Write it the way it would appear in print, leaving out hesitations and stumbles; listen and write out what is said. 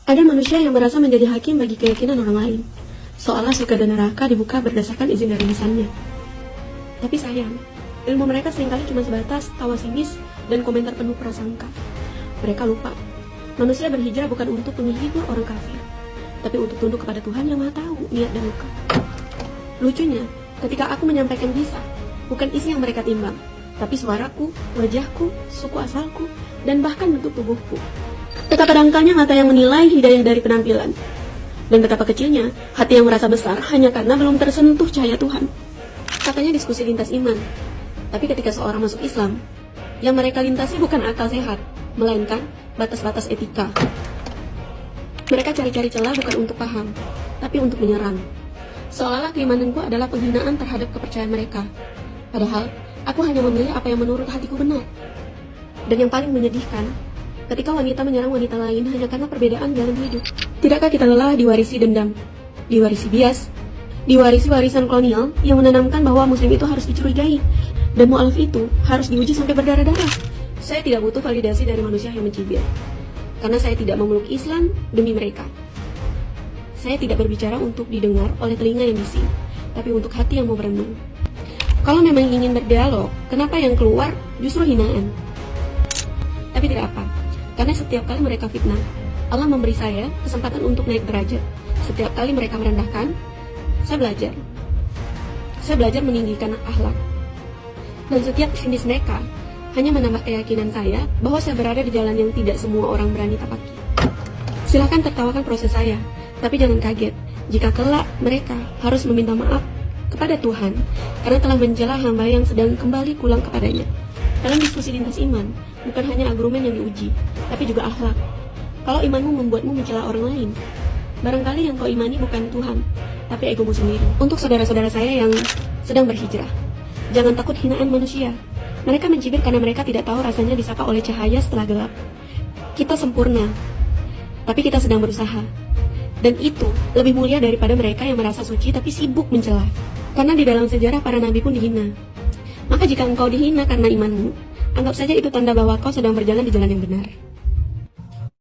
Ada manusia yang merasa menjadi hakim bagi keyakinan orang lain, seolah surga dan neraka dibuka berdasarkan izin dari lisannya. Tapi sayang, ilmu mereka seringkali cuma sebatas tawa sinis dan komentar penuh prasangka. Mereka lupa, manusia berhijrah bukan untuk menghibur orang kafir, tapi untuk tunduk kepada Tuhan yang Maha Tahu niat dan luka. Lucunya, ketika aku menyampaikan kisah, bukan isi yang mereka timbang, tapi suaraku, wajahku, suku asalku, dan bahkan bentuk tubuhku. Betapa dangkalnya mata yang menilai hidayah dari penampilan, dan betapa kecilnya hati yang merasa besar hanya karena belum tersentuh cahaya Tuhan. Katanya diskusi lintas iman, tapi ketika seorang masuk Islam, yang mereka lintasi bukan akal sehat, melainkan batas-batas etika. Mereka cari-cari celah bukan untuk paham, tapi untuk menyerang. Seolah-olah keimananku adalah penghinaan terhadap kepercayaan mereka. Padahal, aku hanya memilih apa yang menurut hatiku benar. Dan yang paling menyedihkan, ketika wanita menyerang wanita lain hanya karena perbedaan jalan hidup. Tidakkah kita lelah diwarisi dendam, diwarisi bias, diwarisi warisan kolonial yang menanamkan bahwa muslim itu harus dicurigai, dan mu'alaf itu harus diuji sampai berdarah-darah? Saya tidak butuh validasi dari manusia yang mencibir, karena saya tidak memeluk Islam demi mereka. Saya tidak berbicara untuk didengar oleh telinga yang bising, tapi untuk hati yang mau berenung. Kalau memang ingin berdialog, kenapa yang keluar justru hinaan? Tapi tidak apa, karena setiap kali mereka fitnah, Allah memberi saya kesempatan untuk naik derajat. Setiap kali mereka merendahkan, saya belajar. Saya belajar meninggikan akhlak. Dan setiap sinis mereka hanya menambah keyakinan saya bahwa saya berada di jalan yang tidak semua orang berani tapaki. Silahkan tertawakan proses saya, tapi jangan kaget jika kelak mereka harus meminta maaf kepada Tuhan karena telah mencela hamba yang sedang kembali pulang kepadanya. Dalam diskusi lintas iman, bukan hanya argumen yang diuji, tapi juga akhlak. Kalau imanmu membuatmu mencela orang lain, barangkali yang kau imani bukan Tuhan, tapi egomu sendiri. Untuk saudara-saudara saya yang sedang berhijrah, jangan takut hinaan manusia. Mereka mencibir karena mereka tidak tahu rasanya disapa oleh cahaya setelah gelap. Kita sempurna, tapi kita sedang berusaha. Dan itu lebih mulia daripada mereka yang merasa suci tapi sibuk mencela. Karena di dalam sejarah para nabi pun dihina. Maka jika engkau dihina karena imanmu, anggap saja itu tanda bahwa kau sedang berjalan di jalan yang benar.